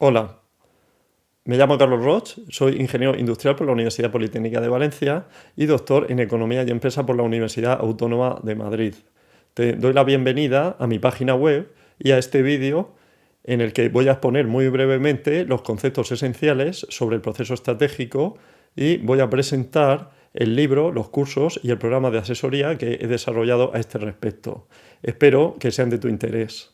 Hola, me llamo Carlos Roch, soy ingeniero industrial por la Universidad Politécnica de Valencia y doctor en Economía y Empresa por la Universidad Autónoma de Madrid. Te doy la bienvenida a mi página web y a este vídeo en el que voy a exponer muy brevemente los conceptos esenciales sobre el proceso estratégico y voy a presentar el libro, los cursos y el programa de asesoría que he desarrollado a este respecto. Espero que sean de tu interés.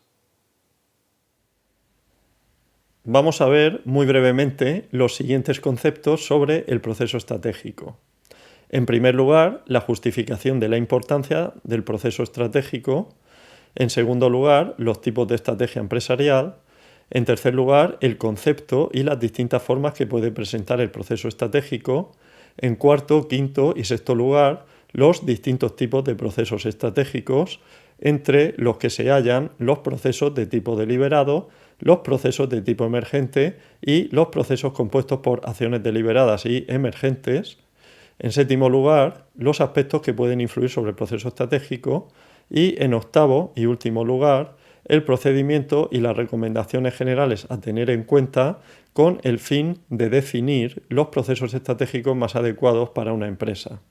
Vamos a ver muy brevemente los siguientes conceptos sobre el proceso estratégico. En primer lugar, la justificación de la importancia del proceso estratégico. En segundo lugar, los tipos de estrategia empresarial. En tercer lugar, el concepto y las distintas formas que puede presentar el proceso estratégico. En cuarto, quinto y sexto lugar, los distintos tipos de procesos estratégicos, entre los que se hallan los procesos de tipo deliberado, los procesos de tipo emergente y los procesos compuestos por acciones deliberadas y emergentes. En séptimo lugar, los aspectos que pueden influir sobre el proceso estratégico. Y en octavo y último lugar, el procedimiento y las recomendaciones generales a tener en cuenta con el fin de definir los procesos estratégicos más adecuados para una empresa.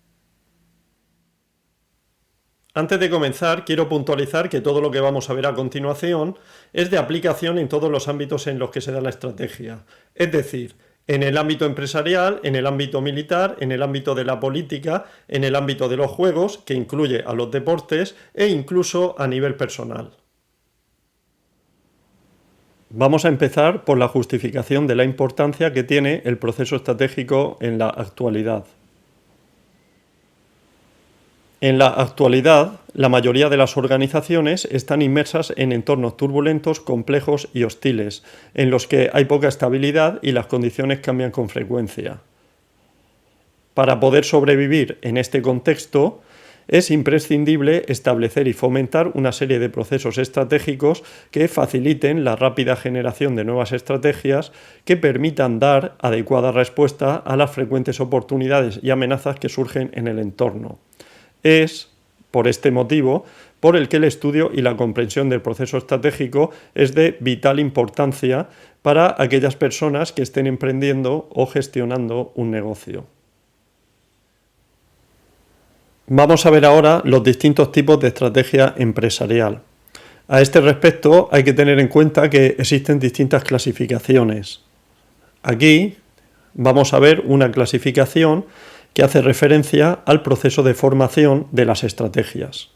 Antes de comenzar, quiero puntualizar que todo lo que vamos a ver a continuación es de aplicación en todos los ámbitos en los que se da la estrategia. Es decir, en el ámbito empresarial, en el ámbito militar, en el ámbito de la política, en el ámbito de los juegos, que incluye a los deportes, e incluso a nivel personal. Vamos a empezar por la justificación de la importancia que tiene el proceso estratégico en la actualidad. En la actualidad, la mayoría de las organizaciones están inmersas en entornos turbulentos, complejos y hostiles, en los que hay poca estabilidad y las condiciones cambian con frecuencia. Para poder sobrevivir en este contexto, es imprescindible establecer y fomentar una serie de procesos estratégicos que faciliten la rápida generación de nuevas estrategias que permitan dar adecuada respuesta a las frecuentes oportunidades y amenazas que surgen en el entorno. Es, por este motivo, por el que el estudio y la comprensión del proceso estratégico es de vital importancia para aquellas personas que estén emprendiendo o gestionando un negocio. Vamos a ver ahora los distintos tipos de estrategia empresarial. A este respecto hay que tener en cuenta que existen distintas clasificaciones. Aquí vamos a ver una clasificación que hace referencia al proceso de formación de las estrategias.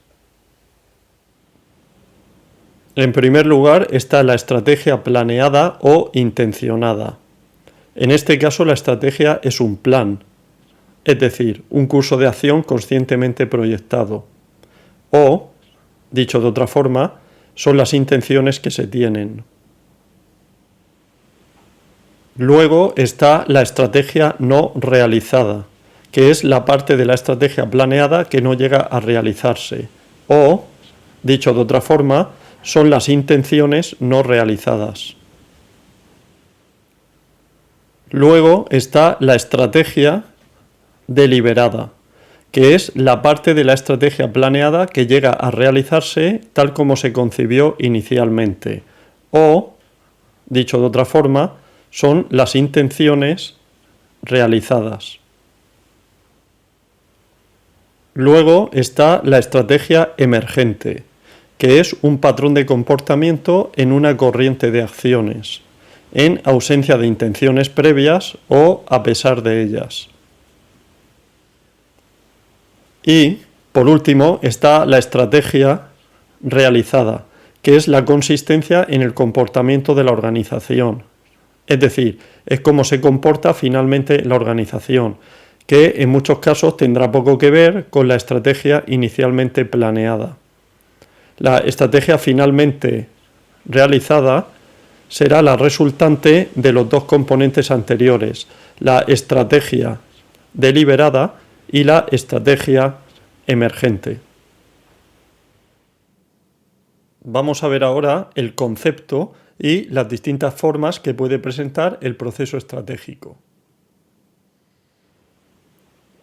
En primer lugar está la estrategia planeada o intencionada. En este caso la estrategia es un plan, es decir, un curso de acción conscientemente proyectado. O, dicho de otra forma, son las intenciones que se tienen. Luego está la estrategia no realizada, que es la parte de la estrategia planeada que no llega a realizarse. O, dicho de otra forma, son las intenciones no realizadas. Luego está la estrategia deliberada, que es la parte de la estrategia planeada que llega a realizarse tal como se concibió inicialmente. O, dicho de otra forma, son las intenciones realizadas. Luego está la estrategia emergente, que es un patrón de comportamiento en una corriente de acciones, en ausencia de intenciones previas o a pesar de ellas. Y, por último, está la estrategia realizada, que es la consistencia en el comportamiento de la organización. Es decir, es cómo se comporta finalmente la organización, que en muchos casos tendrá poco que ver con la estrategia inicialmente planeada. La estrategia finalmente realizada será la resultante de los dos componentes anteriores, la estrategia deliberada y la estrategia emergente. Vamos a ver ahora el concepto y las distintas formas que puede presentar el proceso estratégico.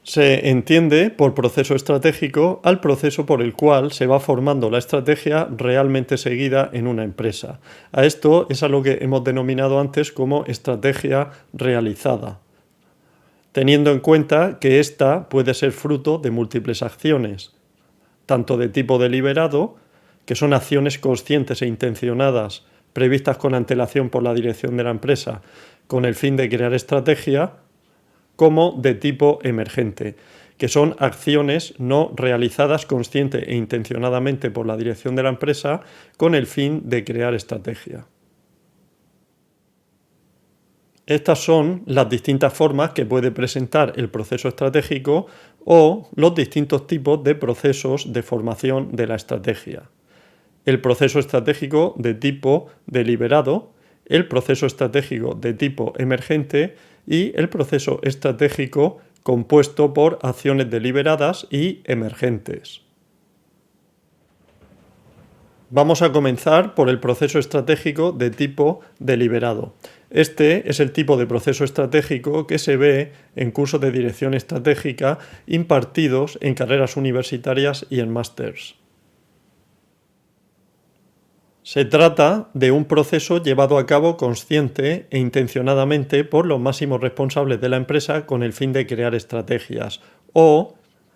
Se entiende por proceso estratégico al proceso por el cual se va formando la estrategia realmente seguida en una empresa. A esto es a lo que hemos denominado antes como estrategia realizada, teniendo en cuenta que ésta puede ser fruto de múltiples acciones, tanto de tipo deliberado, que son acciones conscientes e intencionadas previstas con antelación por la dirección de la empresa con el fin de crear estrategia, como de tipo emergente, que son acciones no realizadas consciente e intencionadamente por la dirección de la empresa con el fin de crear estrategia. Estas son las distintas formas que puede presentar el proceso estratégico o los distintos tipos de procesos de formación de la estrategia. El proceso estratégico de tipo deliberado, el proceso estratégico de tipo emergente y el proceso estratégico compuesto por acciones deliberadas y emergentes. Vamos a comenzar por el proceso estratégico de tipo deliberado. Este es el tipo de proceso estratégico que se ve en cursos de dirección estratégica impartidos en carreras universitarias y en másters. Se trata de un proceso llevado a cabo consciente e intencionadamente por los máximos responsables de la empresa con el fin de crear estrategias o,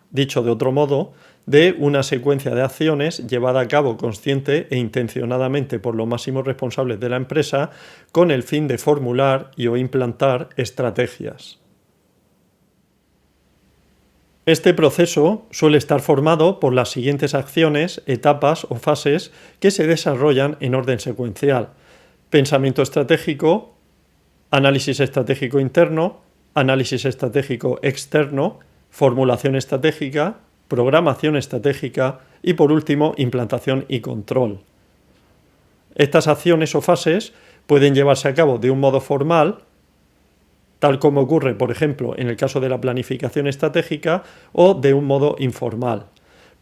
dicho de otro modo, de una secuencia de acciones llevada a cabo consciente e intencionadamente por los máximos responsables de la empresa con el fin de formular y o implantar estrategias. Este proceso suele estar formado por las siguientes acciones, etapas o fases que se desarrollan en orden secuencial: pensamiento estratégico, análisis estratégico interno, análisis estratégico externo, formulación estratégica, programación estratégica y, por último, implantación y control. Estas acciones o fases pueden llevarse a cabo de un modo formal, tal como ocurre, por ejemplo, en el caso de la planificación estratégica, o de un modo informal.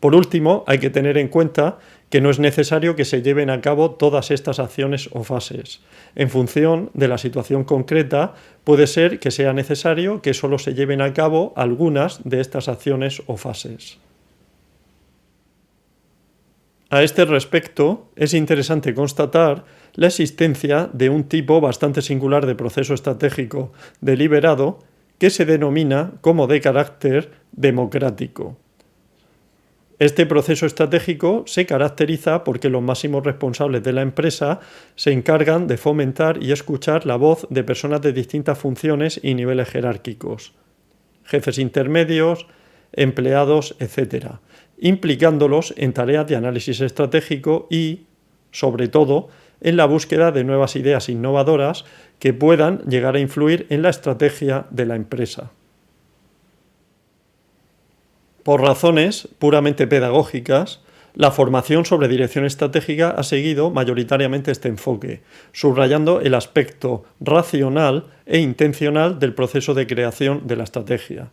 Por último, hay que tener en cuenta que no es necesario que se lleven a cabo todas estas acciones o fases. En función de la situación concreta, puede ser que sea necesario que solo se lleven a cabo algunas de estas acciones o fases. A este respecto, es interesante constatar la existencia de un tipo bastante singular de proceso estratégico deliberado que se denomina como de carácter democrático. Este proceso estratégico se caracteriza porque los máximos responsables de la empresa se encargan de fomentar y escuchar la voz de personas de distintas funciones y niveles jerárquicos, jefes intermedios, empleados, etc., implicándolos en tareas de análisis estratégico y, sobre todo, en la búsqueda de nuevas ideas innovadoras que puedan llegar a influir en la estrategia de la empresa. Por razones puramente pedagógicas, la formación sobre dirección estratégica ha seguido mayoritariamente este enfoque, subrayando el aspecto racional e intencional del proceso de creación de la estrategia.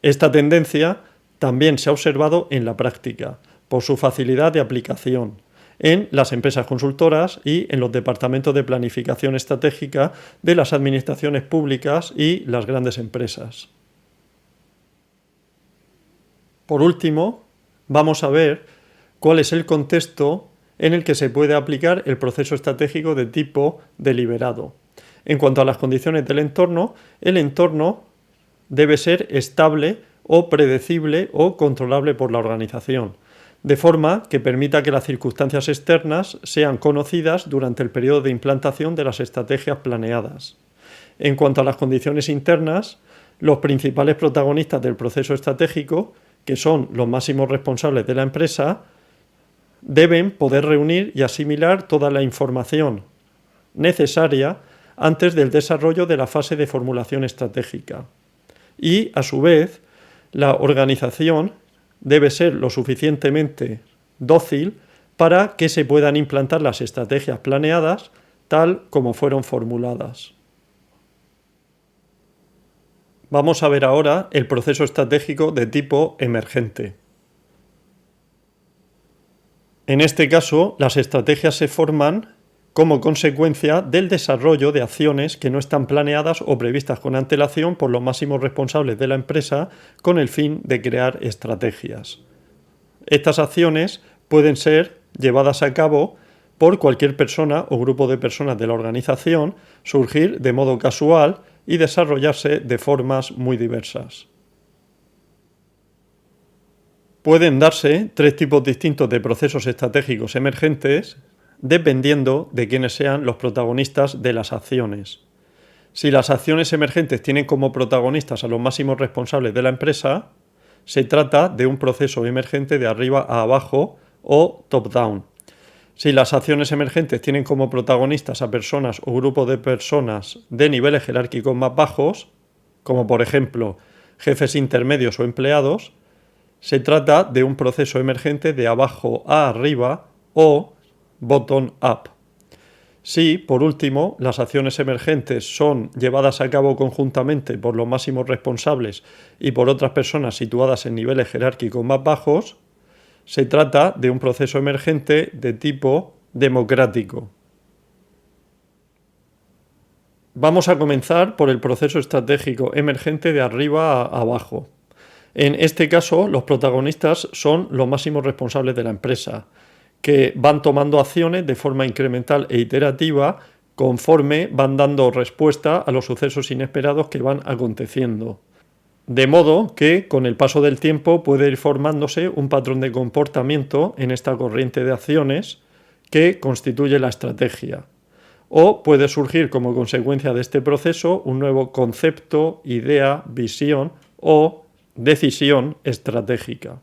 Esta tendencia también se ha observado en la práctica, por su facilidad de aplicación, en las empresas consultoras y en los departamentos de planificación estratégica de las administraciones públicas y las grandes empresas. Por último, vamos a ver cuál es el contexto en el que se puede aplicar el proceso estratégico de tipo deliberado. En cuanto a las condiciones del entorno, el entorno debe ser estable o predecible o controlable por la organización, de forma que permita que las circunstancias externas sean conocidas durante el periodo de implantación de las estrategias planeadas. En cuanto a las condiciones internas, los principales protagonistas del proceso estratégico, que son los máximos responsables de la empresa, deben poder reunir y asimilar toda la información necesaria antes del desarrollo de la fase de formulación estratégica. Y, a su vez, la organización debe ser lo suficientemente dócil para que se puedan implantar las estrategias planeadas tal como fueron formuladas. Vamos a ver ahora el proceso estratégico de tipo emergente. En este caso, las estrategias se forman como consecuencia del desarrollo de acciones que no están planeadas o previstas con antelación por los máximos responsables de la empresa con el fin de crear estrategias. Estas acciones pueden ser llevadas a cabo por cualquier persona o grupo de personas de la organización, surgir de modo casual y desarrollarse de formas muy diversas. Pueden darse tres tipos distintos de procesos estratégicos emergentes dependiendo de quiénes sean los protagonistas de las acciones. Si las acciones emergentes tienen como protagonistas a los máximos responsables de la empresa, se trata de un proceso emergente de arriba a abajo o top-down. Si las acciones emergentes tienen como protagonistas a personas o grupos de personas de niveles jerárquicos más bajos, como por ejemplo jefes intermedios o empleados, se trata de un proceso emergente de abajo a arriba o bottom-up. Si, por último, las acciones emergentes son llevadas a cabo conjuntamente por los máximos responsables y por otras personas situadas en niveles jerárquicos más bajos, se trata de un proceso emergente de tipo democrático. Vamos a comenzar por el proceso estratégico emergente de arriba a abajo. En este caso, los protagonistas son los máximos responsables de la empresa, que van tomando acciones de forma incremental e iterativa conforme van dando respuesta a los sucesos inesperados que van aconteciendo. De modo que, con el paso del tiempo, puede ir formándose un patrón de comportamiento en esta corriente de acciones que constituye la estrategia. O puede surgir como consecuencia de este proceso un nuevo concepto, idea, visión o decisión estratégica.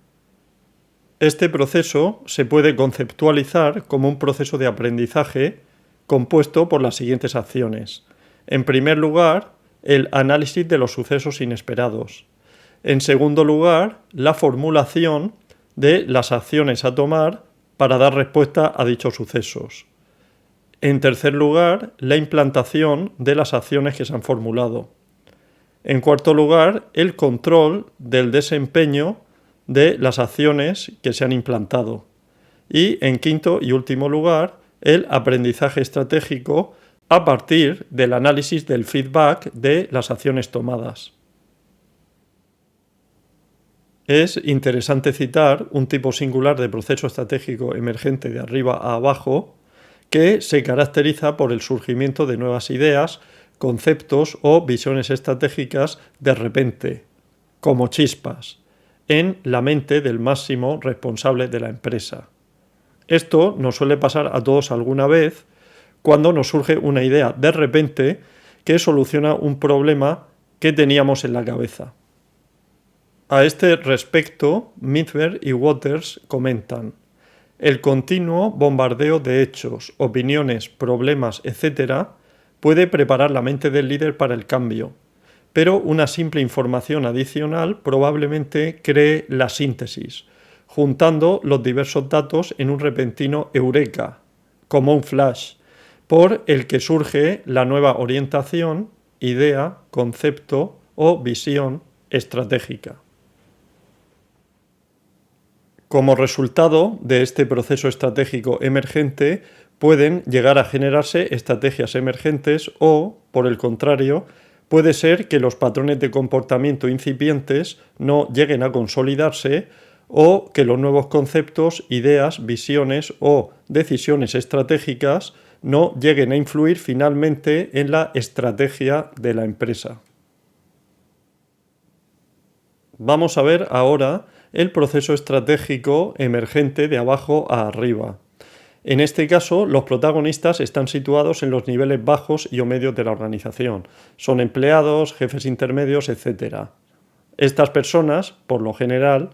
Este proceso se puede conceptualizar como un proceso de aprendizaje compuesto por las siguientes acciones. En primer lugar, el análisis de los sucesos inesperados. En segundo lugar, la formulación de las acciones a tomar para dar respuesta a dichos sucesos. En tercer lugar, la implantación de las acciones que se han formulado. En cuarto lugar, el control del desempeño de las acciones que se han implantado. Y en quinto y último lugar, el aprendizaje estratégico a partir del análisis del feedback de las acciones tomadas. Es interesante citar un tipo singular de proceso estratégico emergente de arriba a abajo que se caracteriza por el surgimiento de nuevas ideas, conceptos o visiones estratégicas de repente, como chispas, en la mente del máximo responsable de la empresa. Esto nos suele pasar a todos alguna vez cuando nos surge una idea de repente que soluciona un problema que teníamos en la cabeza. A este respecto, Midver y Waters comentan: el continuo bombardeo de hechos, opiniones, problemas, etc. puede preparar la mente del líder para el cambio, pero una simple información adicional probablemente cree la síntesis, juntando los diversos datos en un repentino eureka, como un flash, por el que surge la nueva orientación, idea, concepto o visión estratégica. Como resultado de este proceso estratégico emergente, pueden llegar a generarse estrategias emergentes o, por el contrario, puede ser que los patrones de comportamiento incipientes no lleguen a consolidarse o que los nuevos conceptos, ideas, visiones o decisiones estratégicas no lleguen a influir finalmente en la estrategia de la empresa. Vamos a ver ahora el proceso estratégico emergente de abajo a arriba. En este caso, los protagonistas están situados en los niveles bajos y o medios de la organización. Son empleados, jefes intermedios, etc. Estas personas, por lo general,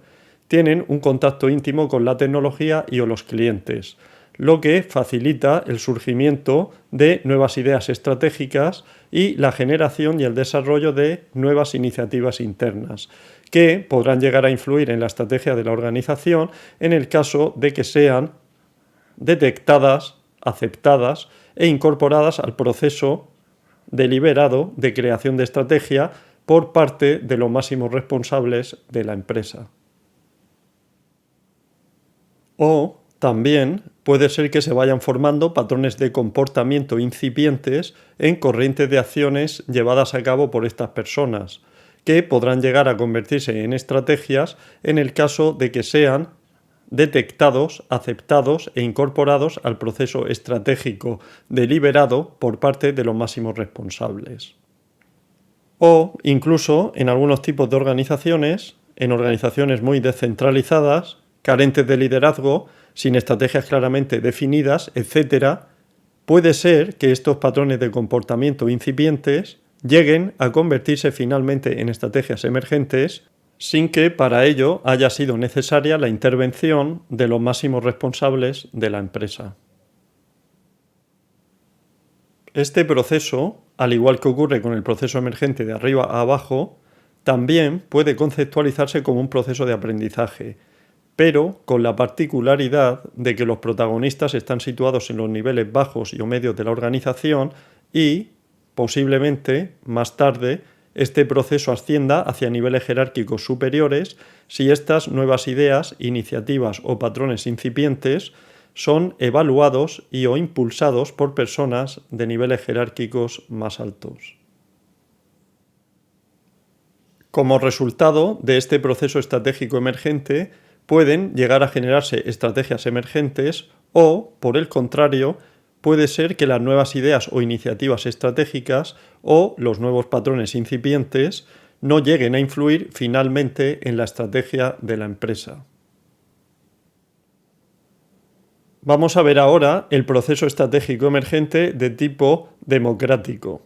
tienen un contacto íntimo con la tecnología y o los clientes, lo que facilita el surgimiento de nuevas ideas estratégicas y la generación y el desarrollo de nuevas iniciativas internas, que podrán llegar a influir en la estrategia de la organización en el caso de que sean detectadas, aceptadas e incorporadas al proceso deliberado de creación de estrategia por parte de los máximos responsables de la empresa. O también puede ser que se vayan formando patrones de comportamiento incipientes en corrientes de acciones llevadas a cabo por estas personas, que podrán llegar a convertirse en estrategias en el caso de que sean detectados, aceptados e incorporados al proceso estratégico deliberado por parte de los máximos responsables. O incluso en algunos tipos de organizaciones, en organizaciones muy descentralizadas, carentes de liderazgo, sin estrategias claramente definidas, etc., puede ser que estos patrones de comportamiento incipientes lleguen a convertirse finalmente en estrategias emergentes sin que para ello haya sido necesaria la intervención de los máximos responsables de la empresa. Este proceso, al igual que ocurre con el proceso emergente de arriba a abajo, también puede conceptualizarse como un proceso de aprendizaje, pero con la particularidad de que los protagonistas están situados en los niveles bajos y o medios de la organización y, posiblemente, más tarde, este proceso ascienda hacia niveles jerárquicos superiores si estas nuevas ideas, iniciativas o patrones incipientes son evaluados y o impulsados por personas de niveles jerárquicos más altos. Como resultado de este proceso estratégico emergente, pueden llegar a generarse estrategias emergentes o, por el contrario, puede ser que las nuevas ideas o iniciativas estratégicas o los nuevos patrones incipientes no lleguen a influir finalmente en la estrategia de la empresa. Vamos a ver ahora el proceso estratégico emergente de tipo democrático.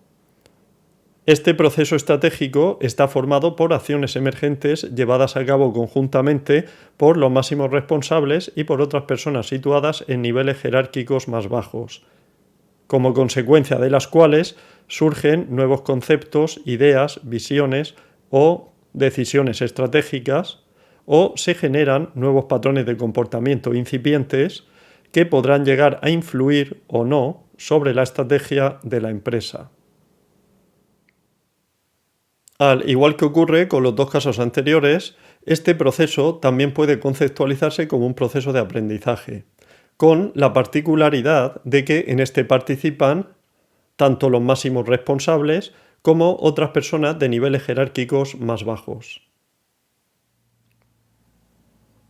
Este proceso estratégico está formado por acciones emergentes llevadas a cabo conjuntamente por los máximos responsables y por otras personas situadas en niveles jerárquicos más bajos, como consecuencia de las cuales surgen nuevos conceptos, ideas, visiones o decisiones estratégicas, o se generan nuevos patrones de comportamiento incipientes que podrán llegar a influir o no sobre la estrategia de la empresa. Al igual que ocurre con los dos casos anteriores, este proceso también puede conceptualizarse como un proceso de aprendizaje, con la particularidad de que en este participan tanto los máximos responsables como otras personas de niveles jerárquicos más bajos.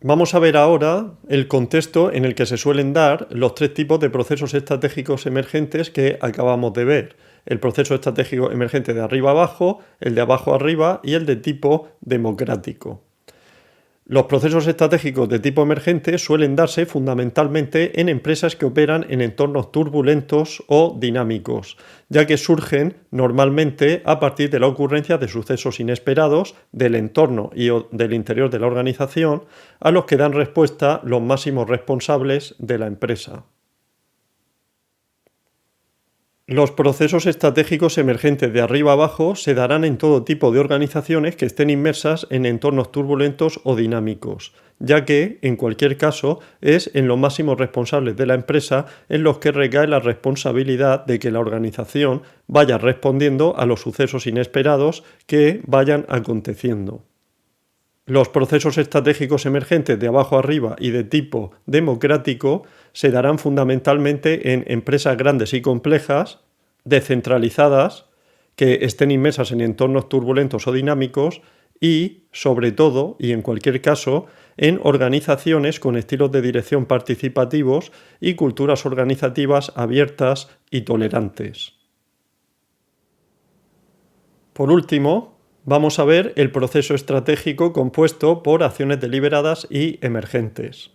Vamos a ver ahora el contexto en el que se suelen dar los tres tipos de procesos estratégicos emergentes que acabamos de ver: el proceso estratégico emergente de arriba a abajo, el de abajo a arriba y el de tipo democrático. Los procesos estratégicos de tipo emergente suelen darse fundamentalmente en empresas que operan en entornos turbulentos o dinámicos, ya que surgen normalmente a partir de la ocurrencia de sucesos inesperados del entorno y del interior de la organización a los que dan respuesta los máximos responsables de la empresa. Los procesos estratégicos emergentes de arriba a abajo se darán en todo tipo de organizaciones que estén inmersas en entornos turbulentos o dinámicos, ya que, en cualquier caso, es en los máximos responsables de la empresa en los que recae la responsabilidad de que la organización vaya respondiendo a los sucesos inesperados que vayan aconteciendo. Los procesos estratégicos emergentes de abajo arriba y de tipo democrático se darán fundamentalmente en empresas grandes y complejas, descentralizadas, que estén inmersas en entornos turbulentos o dinámicos y, sobre todo, y en cualquier caso, en organizaciones con estilos de dirección participativos y culturas organizativas abiertas y tolerantes. Por último, vamos a ver el proceso estratégico compuesto por acciones deliberadas y emergentes.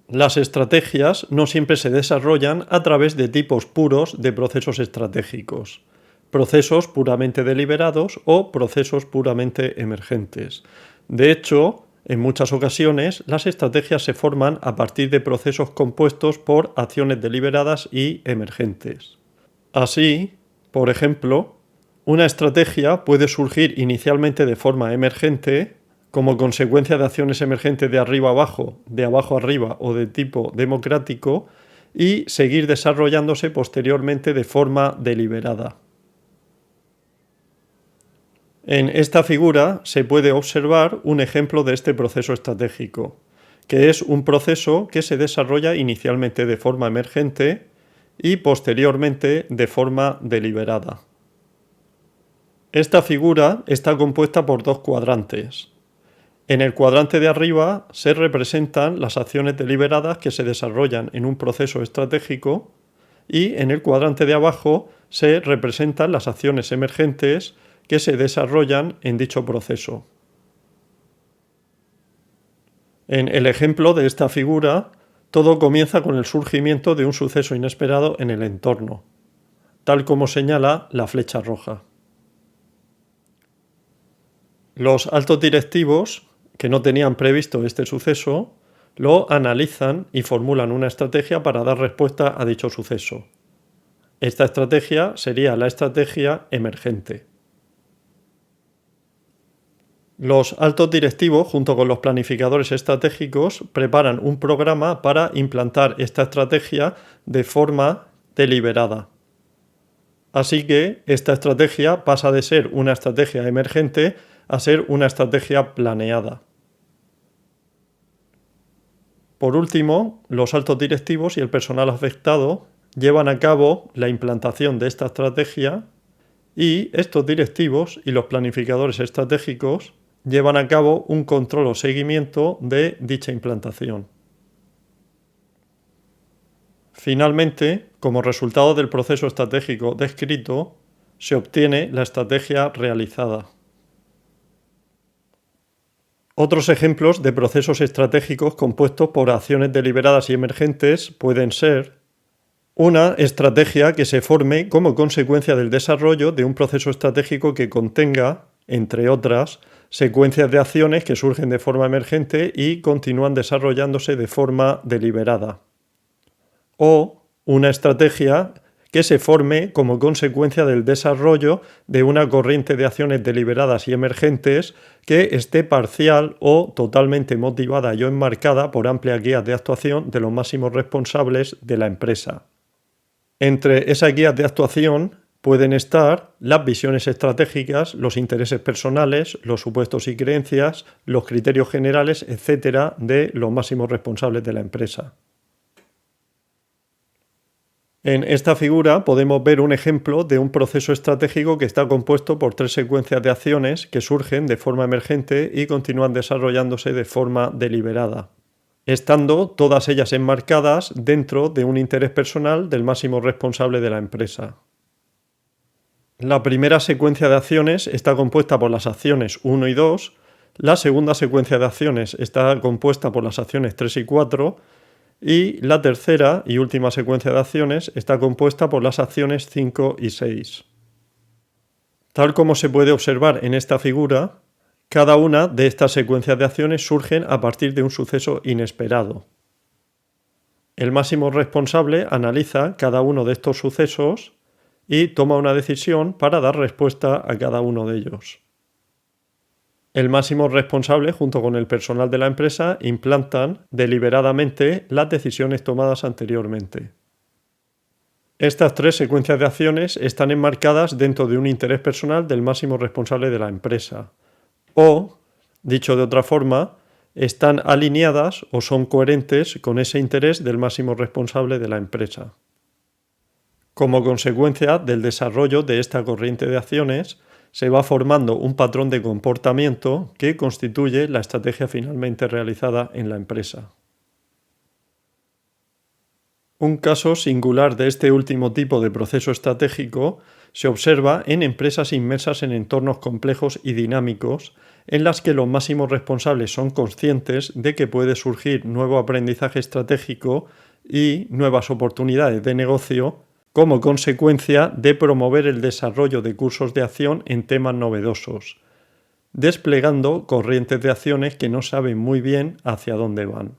Las estrategias no siempre se desarrollan a través de tipos puros de procesos estratégicos, procesos puramente deliberados o procesos puramente emergentes. De hecho, en muchas ocasiones, las estrategias se forman a partir de procesos compuestos por acciones deliberadas y emergentes. Así, por ejemplo, una estrategia puede surgir inicialmente de forma emergente, como consecuencia de acciones emergentes de arriba a abajo, de abajo a arriba o de tipo democrático, y seguir desarrollándose posteriormente de forma deliberada. En esta figura se puede observar un ejemplo de este proceso estratégico, que es un proceso que se desarrolla inicialmente de forma emergente y posteriormente de forma deliberada. Esta figura está compuesta por dos cuadrantes. En el cuadrante de arriba se representan las acciones deliberadas que se desarrollan en un proceso estratégico y en el cuadrante de abajo se representan las acciones emergentes que se desarrollan en dicho proceso. En el ejemplo de esta figura, todo comienza con el surgimiento de un suceso inesperado en el entorno, tal como señala la flecha roja. Los altos directivos, que no tenían previsto este suceso, lo analizan y formulan una estrategia para dar respuesta a dicho suceso. Esta estrategia sería la estrategia emergente. Los altos directivos, junto con los planificadores estratégicos, preparan un programa para implantar esta estrategia de forma deliberada. Así que esta estrategia pasa de ser una estrategia emergente a ser una estrategia planeada. Por último, los altos directivos y el personal afectado llevan a cabo la implantación de esta estrategia y estos directivos y los planificadores estratégicos llevan a cabo un control o seguimiento de dicha implantación. Finalmente, como resultado del proceso estratégico descrito, se obtiene la estrategia realizada. Otros ejemplos de procesos estratégicos compuestos por acciones deliberadas y emergentes pueden ser una estrategia que se forme como consecuencia del desarrollo de un proceso estratégico que contenga, entre otras, secuencias de acciones que surgen de forma emergente y continúan desarrollándose de forma deliberada. O una estrategia que se forme como consecuencia del desarrollo de una corriente de acciones deliberadas y emergentes que esté parcial o totalmente motivada y o enmarcada por amplias guías de actuación de los máximos responsables de la empresa. Entre esas guías de actuación pueden estar las visiones estratégicas, los intereses personales, los supuestos y creencias, los criterios generales, etc., de los máximos responsables de la empresa. En esta figura podemos ver un ejemplo de un proceso estratégico que está compuesto por tres secuencias de acciones que surgen de forma emergente y continúan desarrollándose de forma deliberada, estando todas ellas enmarcadas dentro de un interés personal del máximo responsable de la empresa. La primera secuencia de acciones está compuesta por las acciones 1 y 2, la segunda secuencia de acciones está compuesta por las acciones 3 y 4, y la tercera y última secuencia de acciones está compuesta por las acciones 5 y 6. Tal como se puede observar en esta figura, cada una de estas secuencias de acciones surgen a partir de un suceso inesperado. El máximo responsable analiza cada uno de estos sucesos y toma una decisión para dar respuesta a cada uno de ellos. El máximo responsable, junto con el personal de la empresa, implantan deliberadamente las decisiones tomadas anteriormente. Estas tres secuencias de acciones están enmarcadas dentro de un interés personal del máximo responsable de la empresa. O, dicho de otra forma, están alineadas o son coherentes con ese interés del máximo responsable de la empresa. Como consecuencia del desarrollo de esta corriente de acciones, se va formando un patrón de comportamiento que constituye la estrategia finalmente realizada en la empresa. Un caso singular de este último tipo de proceso estratégico se observa en empresas inmersas en entornos complejos y dinámicos, en las que los máximos responsables son conscientes de que puede surgir nuevo aprendizaje estratégico y nuevas oportunidades de negocio como consecuencia de promover el desarrollo de cursos de acción en temas novedosos, desplegando corrientes de acciones que no saben muy bien hacia dónde van.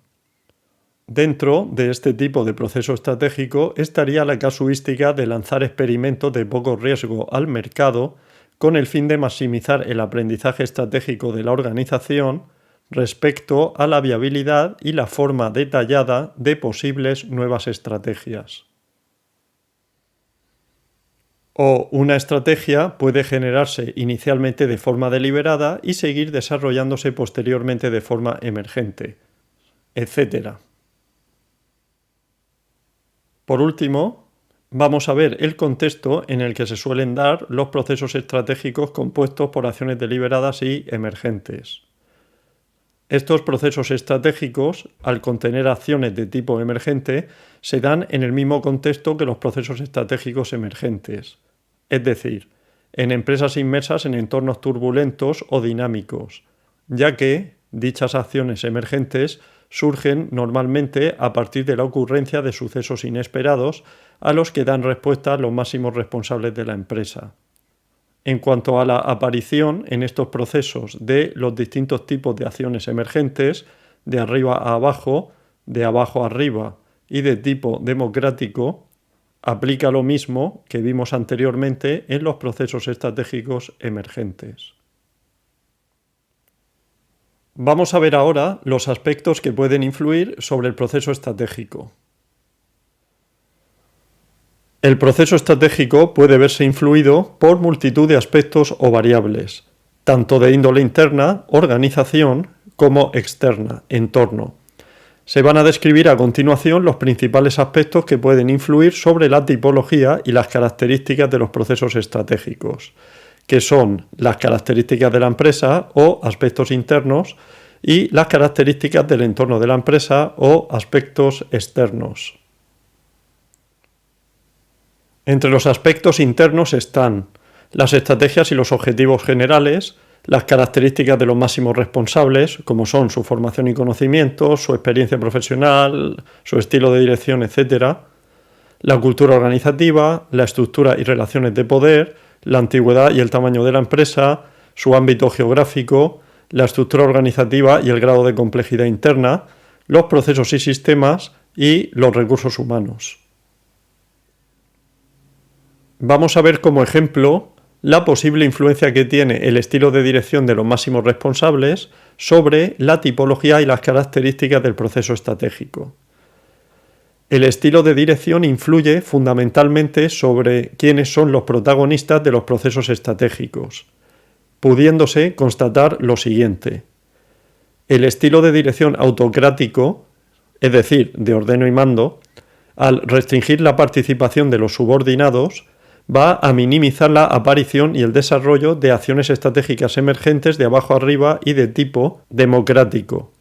Dentro de este tipo de proceso estratégico estaría la casuística de lanzar experimentos de poco riesgo al mercado con el fin de maximizar el aprendizaje estratégico de la organización respecto a la viabilidad y la forma detallada de posibles nuevas estrategias. O una estrategia puede generarse inicialmente de forma deliberada y seguir desarrollándose posteriormente de forma emergente. etc. Por último, vamos a ver el contexto en el que se suelen dar los procesos estratégicos compuestos por acciones deliberadas y emergentes. Estos procesos estratégicos, al contener acciones de tipo emergente, se dan en el mismo contexto que los procesos estratégicos emergentes, es decir, en empresas inmersas en entornos turbulentos o dinámicos, ya que dichas acciones emergentes surgen normalmente a partir de la ocurrencia de sucesos inesperados a los que dan respuesta los máximos responsables de la empresa. En cuanto a la aparición en estos procesos de los distintos tipos de acciones emergentes, de arriba a abajo, de abajo a arriba y de tipo democrático, aplica lo mismo que vimos anteriormente en los procesos estratégicos emergentes. Vamos a ver ahora los aspectos que pueden influir sobre el proceso estratégico. El proceso estratégico puede verse influido por multitud de aspectos o variables, tanto de índole interna, organización, como externa, entorno. Se van a describir a continuación los principales aspectos que pueden influir sobre la tipología y las características de los procesos estratégicos, que son las características de la empresa o aspectos internos y las características del entorno de la empresa o aspectos externos. Entre los aspectos internos están las estrategias y los objetivos generales, las características de los máximos responsables, como son su formación y conocimientos, su experiencia profesional, su estilo de dirección, etc., la cultura organizativa, la estructura y relaciones de poder, la antigüedad y el tamaño de la empresa, su ámbito geográfico, la estructura organizativa y el grado de complejidad interna, los procesos y sistemas y los recursos humanos. Vamos a ver como ejemplo la posible influencia que tiene el estilo de dirección de los máximos responsables sobre la tipología y las características del proceso estratégico. El estilo de dirección influye fundamentalmente sobre quiénes son los protagonistas de los procesos estratégicos, pudiéndose constatar lo siguiente. El estilo de dirección autocrático, es decir, de ordeno y mando, al restringir la participación de los subordinados, va a minimizar la aparición y el desarrollo de acciones estratégicas emergentes de abajo arriba y de tipo democrático,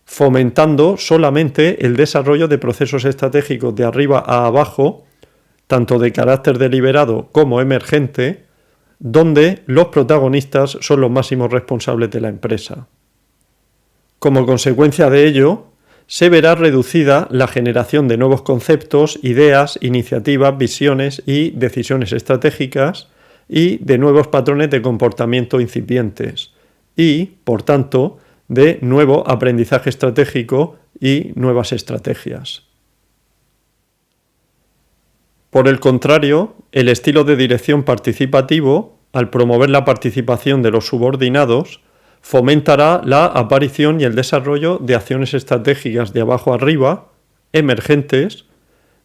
fomentando solamente el desarrollo de procesos estratégicos de arriba a abajo, tanto de carácter deliberado como emergente, donde los protagonistas son los máximos responsables de la empresa. Como consecuencia de ello, se verá reducida la generación de nuevos conceptos, ideas, iniciativas, visiones y decisiones estratégicas y de nuevos patrones de comportamiento incipientes y, por tanto, de nuevo aprendizaje estratégico y nuevas estrategias. Por el contrario, el estilo de dirección participativo, al promover la participación de los subordinados, fomentará la aparición y el desarrollo de acciones estratégicas de abajo arriba, emergentes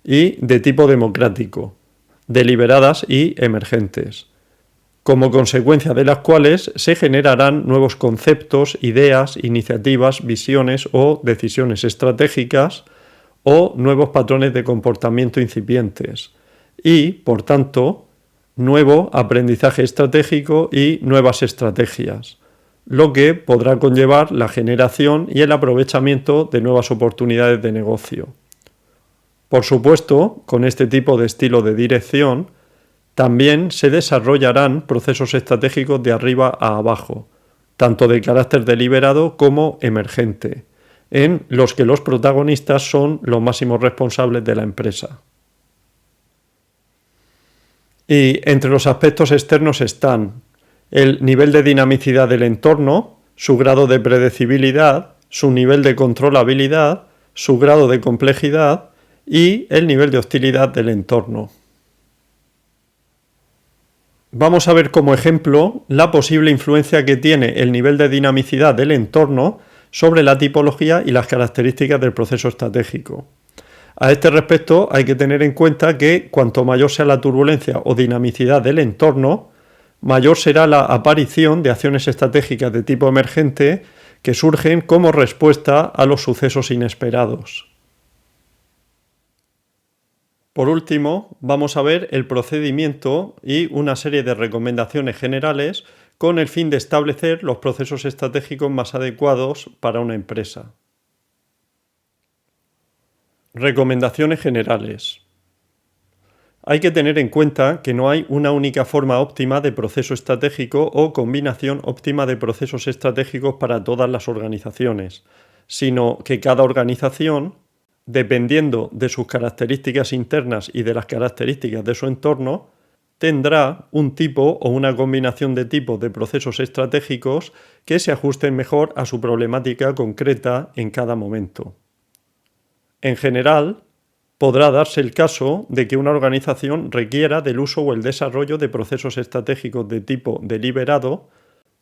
y de tipo democrático, deliberadas y emergentes, como consecuencia de las cuales se generarán nuevos conceptos, ideas, iniciativas, visiones o decisiones estratégicas o nuevos patrones de comportamiento incipientes y, por tanto, nuevo aprendizaje estratégico y nuevas estrategias, lo que podrá conllevar la generación y el aprovechamiento de nuevas oportunidades de negocio. Por supuesto, con este tipo de estilo de dirección, también se desarrollarán procesos estratégicos de arriba a abajo, tanto de carácter deliberado como emergente, en los que los protagonistas son los máximos responsables de la empresa. Y entre los aspectos externos están el nivel de dinamicidad del entorno, su grado de predecibilidad, su nivel de controlabilidad, su grado de complejidad y el nivel de hostilidad del entorno. Vamos a ver como ejemplo la posible influencia que tiene el nivel de dinamicidad del entorno sobre la tipología y las características del proceso estratégico. A este respecto hay que tener en cuenta que cuanto mayor sea la turbulencia o dinamicidad del entorno, mayor será la aparición de acciones estratégicas de tipo emergente que surgen como respuesta a los sucesos inesperados. Por último, vamos a ver el procedimiento y una serie de recomendaciones generales con el fin de establecer los procesos estratégicos más adecuados para una empresa. Recomendaciones generales. Hay que tener en cuenta que no hay una única forma óptima de proceso estratégico o combinación óptima de procesos estratégicos para todas las organizaciones, sino que cada organización, dependiendo de sus características internas y de las características de su entorno, tendrá un tipo o una combinación de tipos de procesos estratégicos que se ajusten mejor a su problemática concreta en cada momento. En general, podrá darse el caso de que una organización requiera del uso o el desarrollo de procesos estratégicos de tipo deliberado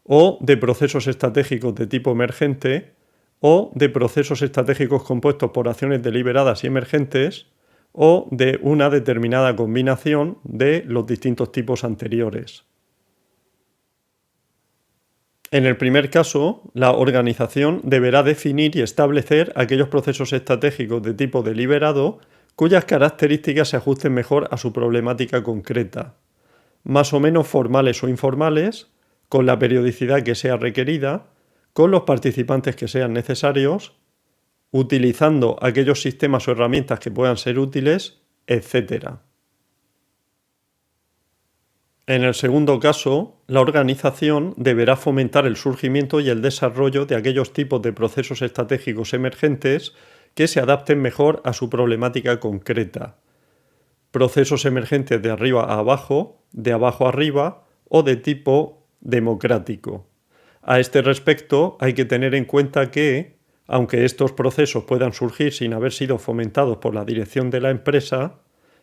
o de procesos estratégicos de tipo emergente o de procesos estratégicos compuestos por acciones deliberadas y emergentes o de una determinada combinación de los distintos tipos anteriores. En el primer caso, la organización deberá definir y establecer aquellos procesos estratégicos de tipo deliberado cuyas características se ajusten mejor a su problemática concreta, más o menos formales o informales, con la periodicidad que sea requerida, con los participantes que sean necesarios, utilizando aquellos sistemas o herramientas que puedan ser útiles, etc. En el segundo caso, la organización deberá fomentar el surgimiento y el desarrollo de aquellos tipos de procesos estratégicos emergentes que se adapten mejor a su problemática concreta. Procesos emergentes de arriba a abajo, de abajo a arriba o de tipo democrático. A este respecto, hay que tener en cuenta que, aunque estos procesos puedan surgir sin haber sido fomentados por la dirección de la empresa,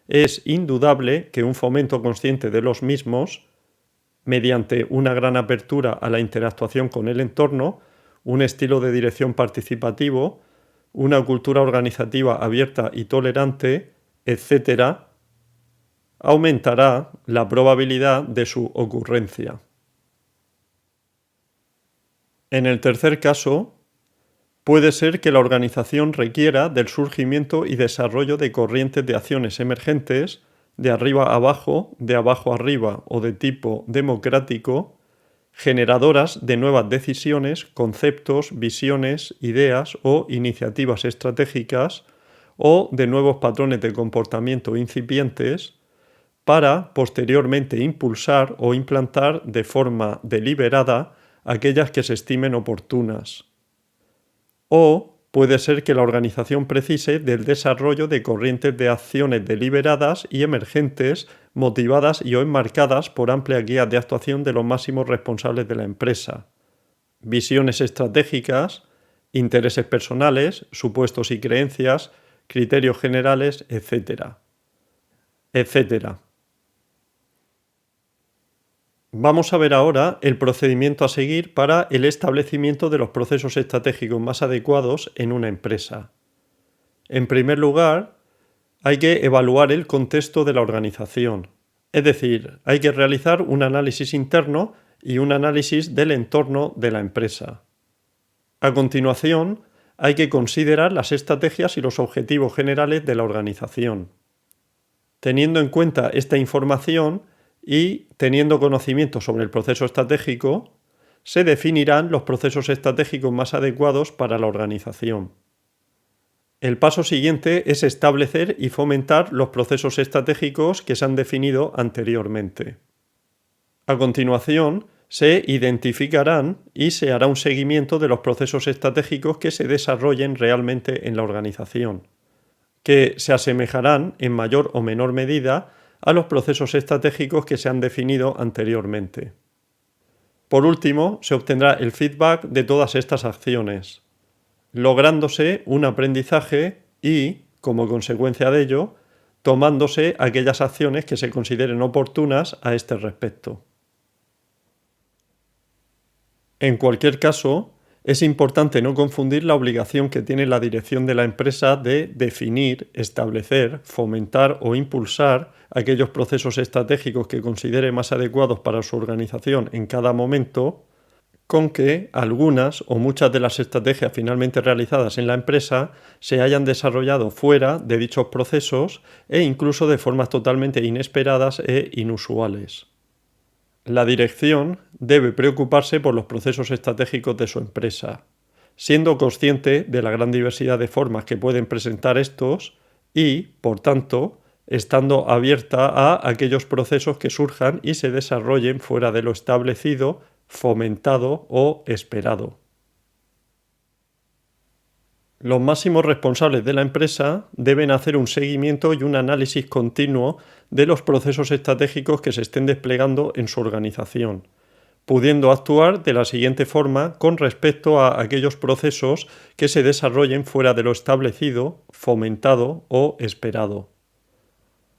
es indudable que un fomento consciente de los mismos, mediante una gran apertura a la interactuación con el entorno, un estilo de dirección participativo, una cultura organizativa abierta y tolerante, etc., aumentará la probabilidad de su ocurrencia. En el tercer caso, puede ser que la organización requiera del surgimiento y desarrollo de corrientes de acciones emergentes de arriba a abajo, de abajo a arriba o de tipo democrático, generadoras de nuevas decisiones, conceptos, visiones, ideas o iniciativas estratégicas o de nuevos patrones de comportamiento incipientes para posteriormente impulsar o implantar de forma deliberada aquellas que se estimen oportunas. O puede ser que la organización precise del desarrollo de corrientes de acciones deliberadas y emergentes motivadas y o enmarcadas por amplias guías de actuación de los máximos responsables de la empresa, visiones estratégicas, intereses personales, supuestos y creencias, criterios generales, etc. Vamos a ver ahora el procedimiento a seguir para el establecimiento de los procesos estratégicos más adecuados en una empresa. En primer lugar, hay que evaluar el contexto de la organización, es decir, hay que realizar un análisis interno y un análisis del entorno de la empresa. A continuación, hay que considerar las estrategias y los objetivos generales de la organización. Teniendo en cuenta esta información, y teniendo conocimiento sobre el proceso estratégico, se definirán los procesos estratégicos más adecuados para la organización. El paso siguiente es establecer y fomentar los procesos estratégicos que se han definido anteriormente. A continuación, se identificarán y se hará un seguimiento de los procesos estratégicos que se desarrollen realmente en la organización, que se asemejarán en mayor o menor medida a los procesos estratégicos que se han definido anteriormente. Por último, se obtendrá el feedback de todas estas acciones, lográndose un aprendizaje y, como consecuencia de ello, tomándose aquellas acciones que se consideren oportunas a este respecto. En cualquier caso, es importante no confundir la obligación que tiene la dirección de la empresa de definir, establecer, fomentar o impulsar aquellos procesos estratégicos que considere más adecuados para su organización en cada momento, con que algunas o muchas de las estrategias finalmente realizadas en la empresa se hayan desarrollado fuera de dichos procesos e incluso de formas totalmente inesperadas e inusuales. La dirección debe preocuparse por los procesos estratégicos de su empresa, siendo consciente de la gran diversidad de formas que pueden presentar estos y, por tanto, estando abierta a aquellos procesos que surjan y se desarrollen fuera de lo establecido, fomentado o esperado. Los máximos responsables de la empresa deben hacer un seguimiento y un análisis continuo de los procesos estratégicos que se estén desplegando en su organización, pudiendo actuar de la siguiente forma con respecto a aquellos procesos que se desarrollen fuera de lo establecido, fomentado o esperado.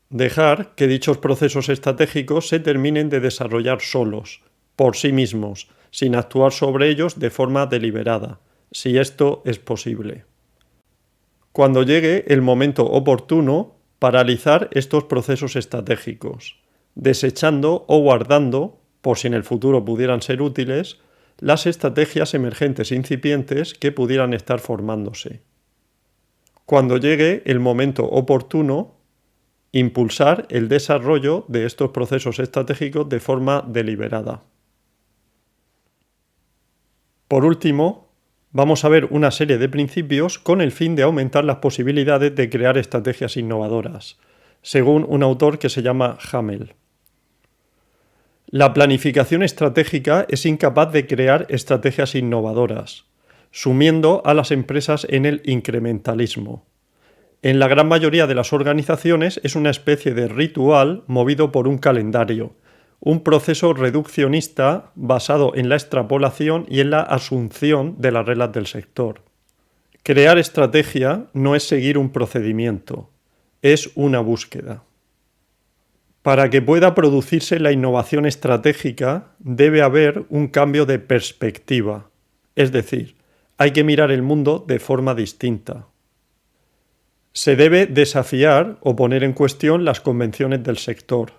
Dejar que dichos procesos estratégicos se terminen de desarrollar solos, por sí mismos, sin actuar sobre ellos de forma deliberada, si esto es posible. Cuando llegue el momento oportuno, paralizar estos procesos estratégicos, desechando o guardando, por si en el futuro pudieran ser útiles, las estrategias emergentes e incipientes que pudieran estar formándose. Cuando llegue el momento oportuno, impulsar el desarrollo de estos procesos estratégicos de forma deliberada. Por último, vamos a ver una serie de principios con el fin de aumentar las posibilidades de crear estrategias innovadoras, según un autor que se llama Hamel. La planificación estratégica es incapaz de crear estrategias innovadoras, sumiendo a las empresas en el incrementalismo. En la gran mayoría de las organizaciones es una especie de ritual movido por un calendario, un proceso reduccionista basado en la extrapolación y en la asunción de las reglas del sector. Crear estrategia no es seguir un procedimiento, es una búsqueda. Para que pueda producirse la innovación estratégica, debe haber un cambio de perspectiva, es decir, hay que mirar el mundo de forma distinta. Se debe desafiar o poner en cuestión las convenciones del sector.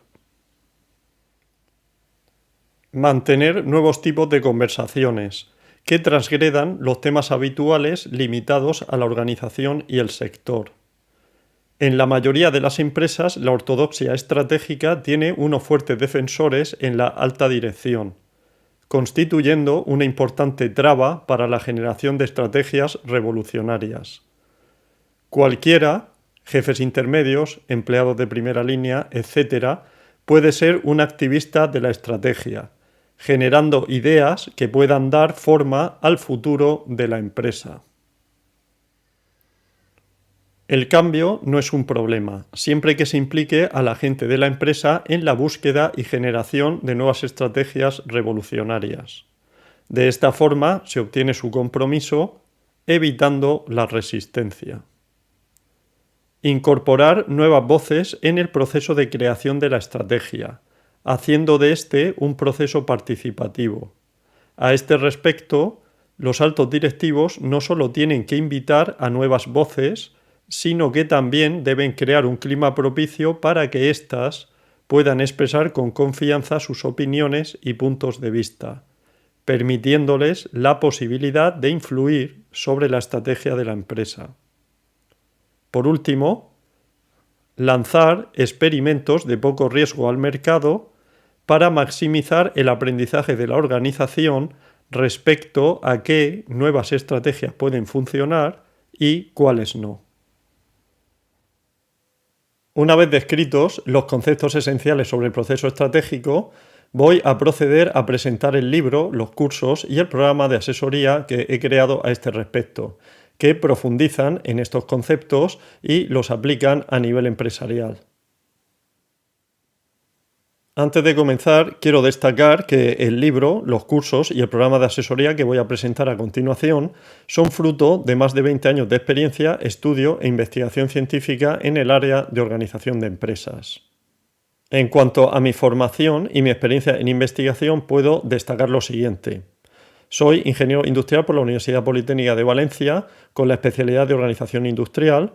Mantener nuevos tipos de conversaciones que transgredan los temas habituales limitados a la organización y el sector. En la mayoría de las empresas, la ortodoxia estratégica tiene unos fuertes defensores en la alta dirección, constituyendo una importante traba para la generación de estrategias revolucionarias. Cualquiera, jefes intermedios, empleados de primera línea, etc., puede ser un activista de la estrategia, generando ideas que puedan dar forma al futuro de la empresa. El cambio no es un problema, siempre que se implique a la gente de la empresa en la búsqueda y generación de nuevas estrategias revolucionarias. De esta forma se obtiene su compromiso, evitando la resistencia. Incorporar nuevas voces en el proceso de creación de la estrategia, haciendo de este un proceso participativo. A este respecto, los altos directivos no solo tienen que invitar a nuevas voces, sino que también deben crear un clima propicio para que éstas puedan expresar con confianza sus opiniones y puntos de vista, permitiéndoles la posibilidad de influir sobre la estrategia de la empresa. Por último, lanzar experimentos de poco riesgo al mercado para maximizar el aprendizaje de la organización respecto a qué nuevas estrategias pueden funcionar y cuáles no. Una vez descritos los conceptos esenciales sobre el proceso estratégico, voy a proceder a presentar el libro, los cursos y el programa de asesoría que he creado a este respecto, que profundizan en estos conceptos y los aplican a nivel empresarial. Antes de comenzar, quiero destacar que el libro, los cursos y el programa de asesoría que voy a presentar a continuación son fruto de más de 20 años de experiencia, estudio e investigación científica en el área de organización de empresas. En cuanto a mi formación y mi experiencia en investigación, puedo destacar lo siguiente. Soy ingeniero industrial por la Universidad Politécnica de Valencia con la especialidad de organización industrial.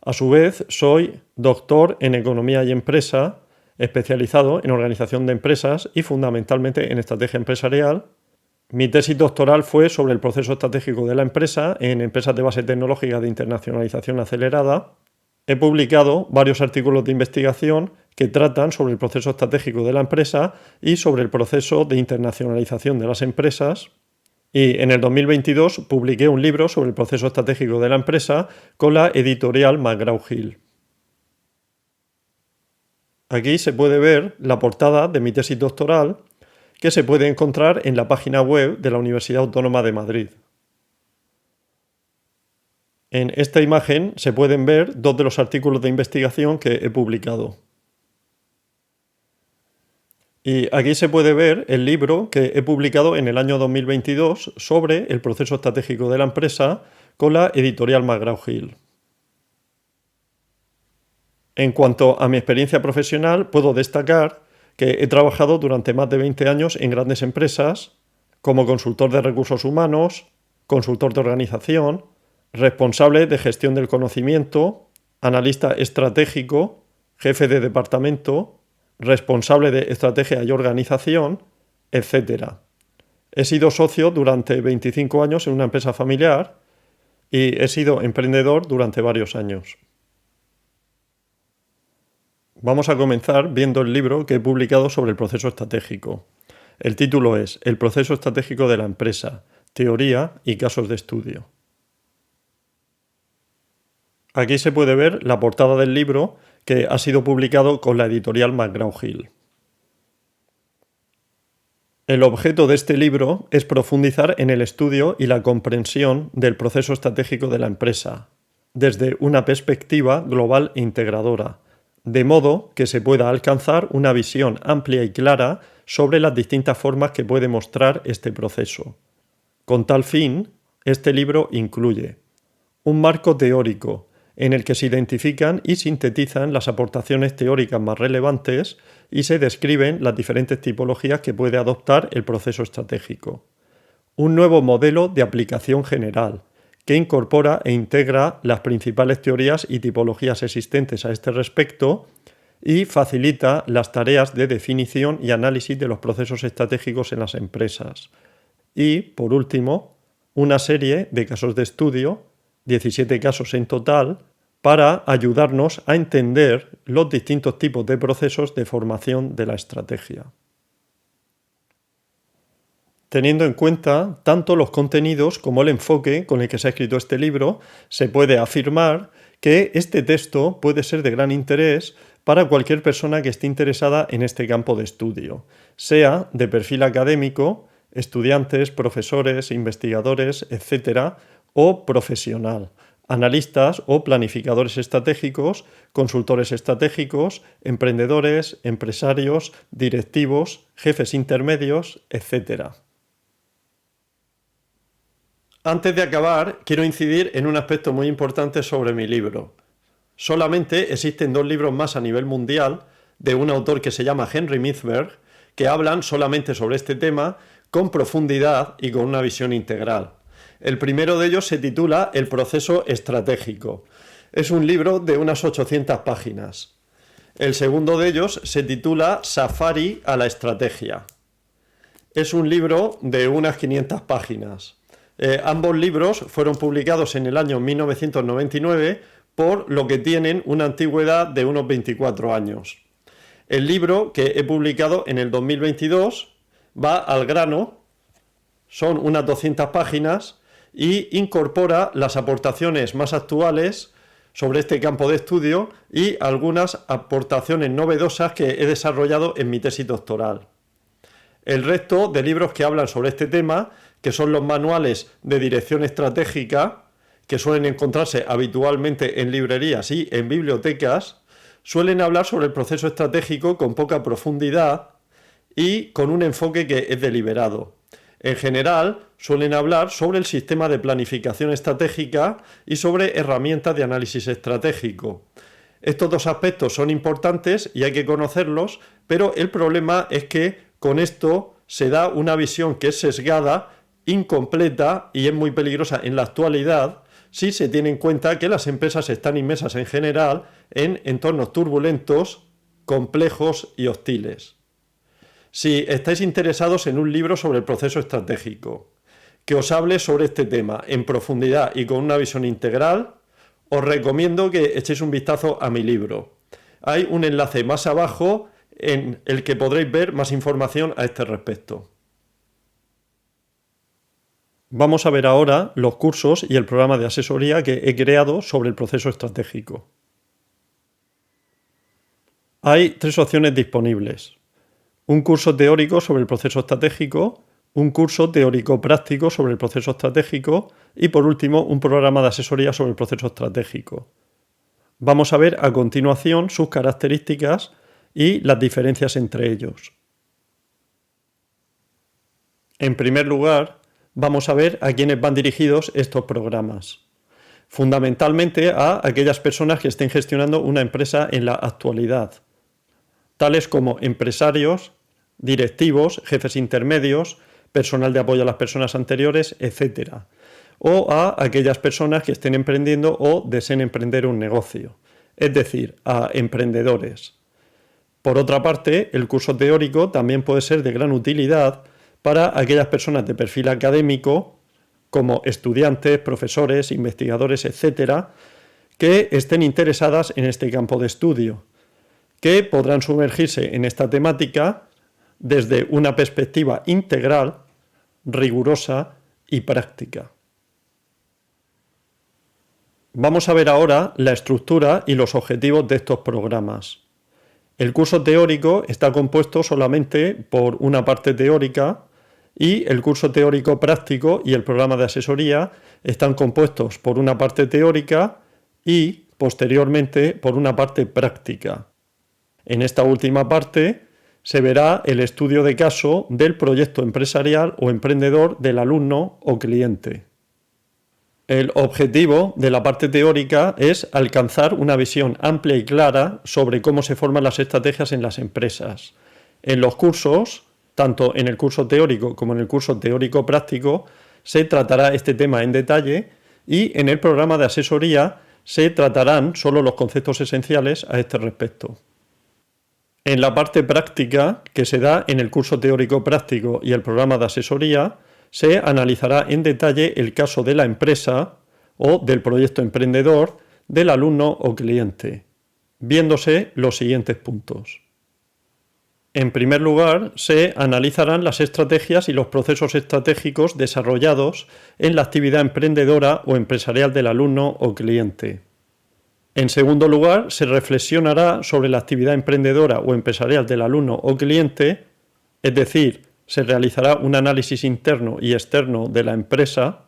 A su vez, soy doctor en economía y empresa, especializado en organización de empresas y fundamentalmente en estrategia empresarial. Mi tesis doctoral fue sobre el proceso estratégico de la empresa en empresas de base tecnológica de internacionalización acelerada. He publicado varios artículos de investigación que tratan sobre el proceso estratégico de la empresa y sobre el proceso de internacionalización de las empresas. Y en el 2022 publiqué un libro sobre el proceso estratégico de la empresa con la editorial McGraw-Hill. Aquí se puede ver la portada de mi tesis doctoral, que se puede encontrar en la página web de la Universidad Autónoma de Madrid. En esta imagen se pueden ver dos de los artículos de investigación que he publicado. Y aquí se puede ver el libro que he publicado en el año 2022 sobre el proceso estratégico de la empresa con la editorial McGraw-Hill. En cuanto a mi experiencia profesional, puedo destacar que he trabajado durante más de 20 años en grandes empresas como consultor de recursos humanos, consultor de organización, responsable de gestión del conocimiento, analista estratégico, jefe de departamento, responsable de estrategia y organización, etc. He sido socio durante 25 años en una empresa familiar y he sido emprendedor durante varios años. Vamos a comenzar viendo el libro que he publicado sobre el proceso estratégico. El título es El proceso estratégico de la empresa, teoría y casos de estudio. Aquí se puede ver la portada del libro que ha sido publicado con la editorial McGraw-Hill. El objeto de este libro es profundizar en el estudio y la comprensión del proceso estratégico de la empresa, desde una perspectiva global e integradora, de modo que se pueda alcanzar una visión amplia y clara sobre las distintas formas que puede mostrar este proceso. Con tal fin, este libro incluye un marco teórico en el que se identifican y sintetizan las aportaciones teóricas más relevantes y se describen las diferentes tipologías que puede adoptar el proceso estratégico. Un nuevo modelo de aplicación general, que incorpora e integra las principales teorías y tipologías existentes a este respecto y facilita las tareas de definición y análisis de los procesos estratégicos en las empresas. Y, por último, una serie de casos de estudio, 17 casos en total, para ayudarnos a entender los distintos tipos de procesos de formación de la estrategia. Teniendo en cuenta tanto los contenidos como el enfoque con el que se ha escrito este libro, se puede afirmar que este texto puede ser de gran interés para cualquier persona que esté interesada en este campo de estudio, sea de perfil académico, estudiantes, profesores, investigadores, etc., o profesional, analistas o planificadores estratégicos, consultores estratégicos, emprendedores, empresarios, directivos, jefes intermedios, etc. Antes de acabar, quiero incidir en un aspecto muy importante sobre mi libro. Solamente existen 2 libros más a nivel mundial de un autor que se llama Henry Mintzberg que hablan solamente sobre este tema con profundidad y con una visión integral. El primero de ellos se titula El proceso estratégico. Es un libro de unas 800 páginas. El segundo de ellos se titula Safari a la estrategia. Es un libro de unas 500 páginas. Ambos libros fueron publicados en el año 1999, por lo que tienen una antigüedad de unos 24 años. El libro que he publicado en el 2022 va al grano, son unas 200 páginas y incorpora las aportaciones más actuales sobre este campo de estudio y algunas aportaciones novedosas que he desarrollado en mi tesis doctoral. El resto de libros que hablan sobre este tema, que son los manuales de dirección estratégica, que suelen encontrarse habitualmente en librerías y en bibliotecas, suelen hablar sobre el proceso estratégico con poca profundidad y con un enfoque que es deliberado. En general, suelen hablar sobre el sistema de planificación estratégica y sobre herramientas de análisis estratégico. Estos 2 aspectos son importantes y hay que conocerlos, pero el problema es que con esto se da una visión que es sesgada, incompleta y es muy peligrosa en la actualidad si se tiene en cuenta que las empresas están inmersas en general en entornos turbulentos, complejos y hostiles. Si estáis interesados en un libro sobre el proceso estratégico, que os hable sobre este tema en profundidad y con una visión integral, os recomiendo que echéis un vistazo a mi libro. Hay un enlace más abajo en el que podréis ver más información a este respecto. Vamos a ver ahora los cursos y el programa de asesoría que he creado sobre el proceso estratégico. Hay 3 opciones disponibles: un curso teórico sobre el proceso estratégico, un curso teórico-práctico sobre el proceso estratégico y, por último, un programa de asesoría sobre el proceso estratégico. Vamos a ver a continuación sus características y las diferencias entre ellos. En primer lugar, vamos a ver a quiénes van dirigidos estos programas. Fundamentalmente a aquellas personas que estén gestionando una empresa en la actualidad, tales como empresarios, directivos, jefes intermedios, personal de apoyo a las personas anteriores, etc. O a aquellas personas que estén emprendiendo o deseen emprender un negocio, es decir, a emprendedores. Por otra parte, el curso teórico también puede ser de gran utilidad para aquellas personas de perfil académico, como estudiantes, profesores, investigadores, etc., que estén interesadas en este campo de estudio, que podrán sumergirse en esta temática desde una perspectiva integral, rigurosa y práctica. Vamos a ver ahora la estructura y los objetivos de estos programas. El curso teórico está compuesto solamente por una parte teórica y el curso teórico práctico y el programa de asesoría están compuestos por una parte teórica y, posteriormente, por una parte práctica. En esta última parte se verá el estudio de caso del proyecto empresarial o emprendedor del alumno o cliente. El objetivo de la parte teórica es alcanzar una visión amplia y clara sobre cómo se forman las estrategias en las empresas. En los cursos, tanto en el curso teórico como en el curso teórico práctico, se tratará este tema en detalle y en el programa de asesoría se tratarán solo los conceptos esenciales a este respecto. En la parte práctica, que se da en el curso teórico práctico y el programa de asesoría, se analizará en detalle el caso de la empresa o del proyecto emprendedor del alumno o cliente, viéndose los siguientes puntos. En primer lugar, se analizarán las estrategias y los procesos estratégicos desarrollados en la actividad emprendedora o empresarial del alumno o cliente. En segundo lugar, se reflexionará sobre la actividad emprendedora o empresarial del alumno o cliente, es decir, se realizará un análisis interno y externo de la empresa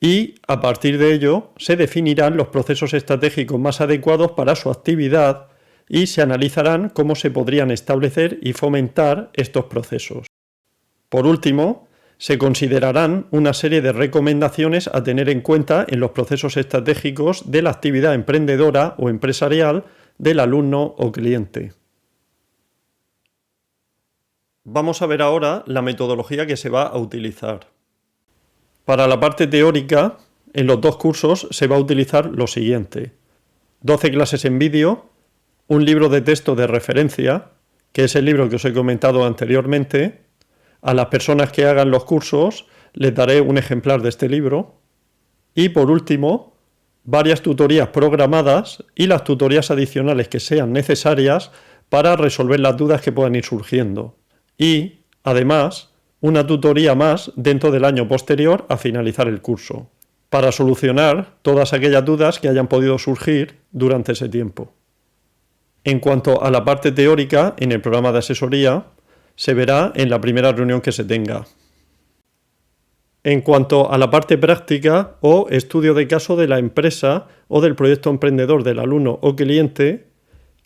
y, a partir de ello, se definirán los procesos estratégicos más adecuados para su actividad y se analizarán cómo se podrían establecer y fomentar estos procesos. Por último, se considerarán una serie de recomendaciones a tener en cuenta en los procesos estratégicos de la actividad emprendedora o empresarial del alumno o cliente. Vamos a ver ahora la metodología que se va a utilizar. Para la parte teórica, en los 2 cursos se va a utilizar lo siguiente: 12 clases en vídeo, un libro de texto de referencia, que es el libro que os he comentado anteriormente. A las personas que hagan los cursos les daré un ejemplar de este libro. Y por último, varias tutorías programadas y las tutorías adicionales que sean necesarias para resolver las dudas que puedan ir surgiendo. Y, además, una tutoría más dentro del año posterior a finalizar el curso, para solucionar todas aquellas dudas que hayan podido surgir durante ese tiempo. En cuanto a la parte teórica, en el programa de asesoría, se verá en la primera reunión que se tenga. En cuanto a la parte práctica o estudio de caso de la empresa o del proyecto emprendedor del alumno o cliente,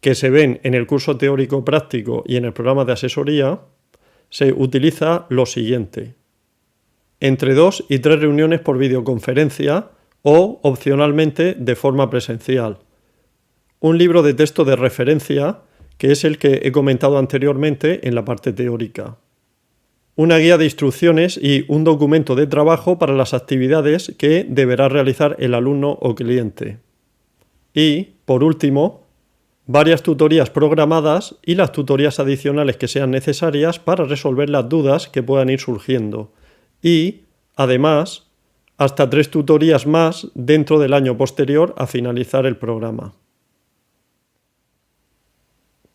que se ven en el curso teórico práctico y en el programa de asesoría, se utiliza lo siguiente: entre 2 y 3 reuniones por videoconferencia o, opcionalmente, de forma presencial. Un libro de texto de referencia, que es el que he comentado anteriormente en la parte teórica. Una guía de instrucciones y un documento de trabajo para las actividades que deberá realizar el alumno o cliente. Y, por último, varias tutorías programadas y las tutorías adicionales que sean necesarias para resolver las dudas que puedan ir surgiendo. Y, además, hasta 3 tutorías más dentro del año posterior a finalizar el programa.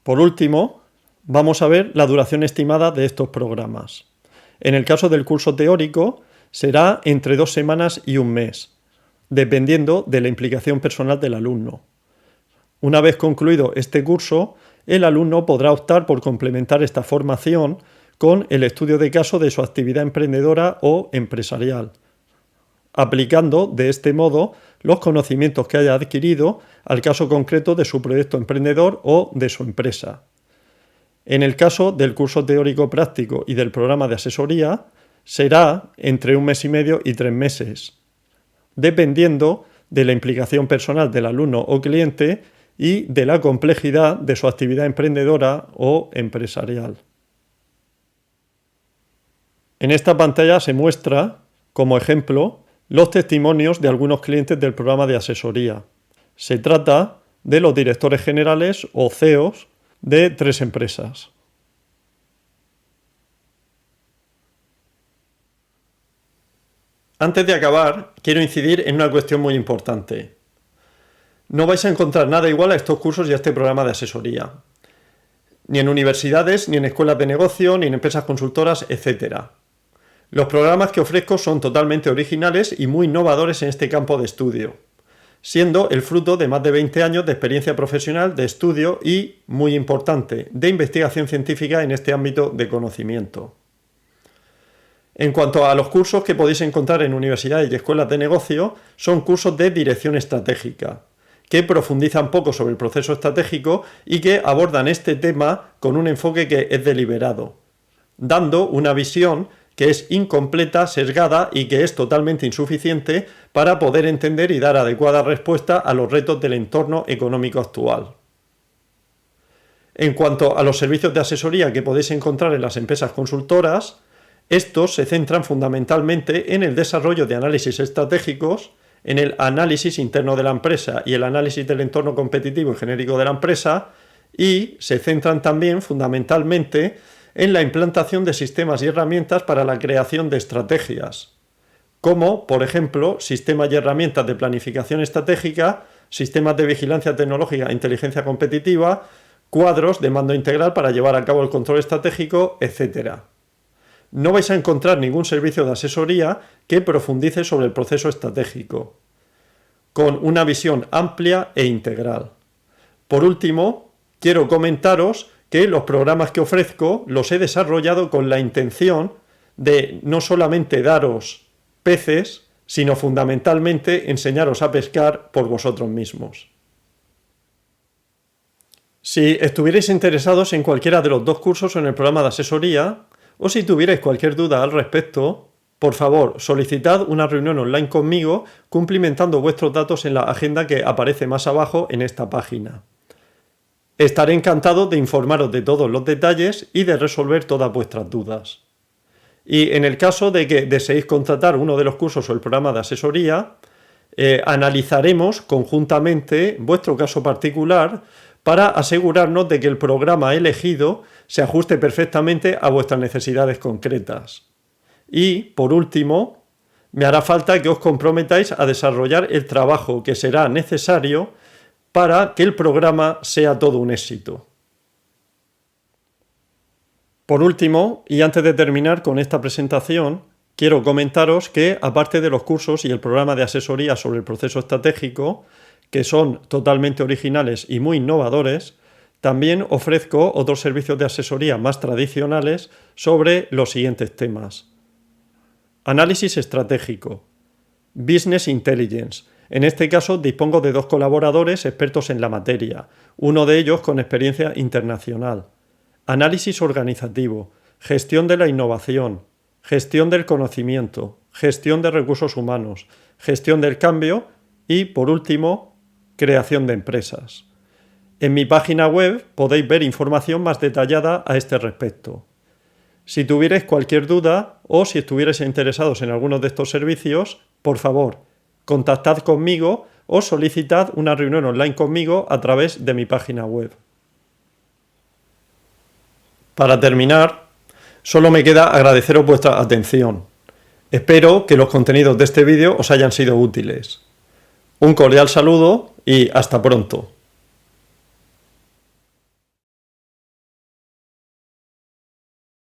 Por último, vamos a ver la duración estimada de estos programas. En el caso del curso teórico, será entre 2 semanas y un mes, dependiendo de la implicación personal del alumno. Una vez concluido este curso, el alumno podrá optar por complementar esta formación con el estudio de caso de su actividad emprendedora o empresarial, aplicando de este modo los conocimientos que haya adquirido al caso concreto de su proyecto emprendedor o de su empresa. En el caso del curso teórico práctico y del programa de asesoría, será entre 1 mes y medio y 3 meses, dependiendo de la implicación personal del alumno o cliente y de la complejidad de su actividad emprendedora o empresarial. En esta pantalla se muestra, como ejemplo, los testimonios de algunos clientes del programa de asesoría. Se trata de los directores generales o CEOs de 3 empresas. Antes de acabar, quiero incidir en una cuestión muy importante. No vais a encontrar nada igual a estos cursos y a este programa de asesoría. Ni en universidades, ni en escuelas de negocio, ni en empresas consultoras, etc. Los programas que ofrezco son totalmente originales y muy innovadores en este campo de estudio, siendo el fruto de más de 20 años de experiencia profesional, de estudio y, muy importante, de investigación científica en este ámbito de conocimiento. En cuanto a los cursos que podéis encontrar en universidades y escuelas de negocio, son cursos de dirección estratégica, que profundizan poco sobre el proceso estratégico y que abordan este tema con un enfoque que es deliberado, dando una visión que es incompleta, sesgada y que es totalmente insuficiente para poder entender y dar adecuada respuesta a los retos del entorno económico actual. En cuanto a los servicios de asesoría que podéis encontrar en las empresas consultoras, estos se centran fundamentalmente en el desarrollo de análisis estratégicos, en el análisis interno de la empresa y el análisis del entorno competitivo y genérico de la empresa, y se centran también fundamentalmente en la implantación de sistemas y herramientas para la creación de estrategias, como, por ejemplo, sistemas y herramientas de planificación estratégica, sistemas de vigilancia tecnológica e inteligencia competitiva, cuadros de mando integral para llevar a cabo el control estratégico, etc. No vais a encontrar ningún servicio de asesoría que profundice sobre el proceso estratégico, con una visión amplia e integral. Por último, quiero comentaros que los programas que ofrezco los he desarrollado con la intención de no solamente daros peces, sino fundamentalmente enseñaros a pescar por vosotros mismos. Si estuvierais interesados en cualquiera de los 2 cursos o en el programa de asesoría, o si tuvierais cualquier duda al respecto, por favor, solicitad una reunión online conmigo cumplimentando vuestros datos en la agenda que aparece más abajo en esta página. Estaré encantado de informaros de todos los detalles y de resolver todas vuestras dudas. Y en el caso de que deseéis contratar uno de los cursos o el programa de asesoría, analizaremos conjuntamente vuestro caso particular para asegurarnos de que el programa elegido se ajuste perfectamente a vuestras necesidades concretas. Y, por último, me hará falta que os comprometáis a desarrollar el trabajo que será necesario para que el programa sea todo un éxito. Por último, y antes de terminar con esta presentación, quiero comentaros que, aparte de los cursos y el programa de asesoría sobre el proceso estratégico, que son totalmente originales y muy innovadores, también ofrezco otros servicios de asesoría más tradicionales sobre los siguientes temas. Análisis estratégico. Business Intelligence. En este caso dispongo de 2 colaboradores expertos en la materia, uno de ellos con experiencia internacional. Análisis organizativo, gestión de la innovación, gestión del conocimiento, gestión de recursos humanos, gestión del cambio y, por último, creación de empresas. En mi página web podéis ver información más detallada a este respecto. Si tuvierais cualquier duda o si estuvierais interesados en alguno de estos servicios, por favor, contactad conmigo o solicitad una reunión online conmigo a través de mi página web. Para terminar, solo me queda agradeceros vuestra atención. Espero que los contenidos de este vídeo os hayan sido útiles. Un cordial saludo y hasta pronto.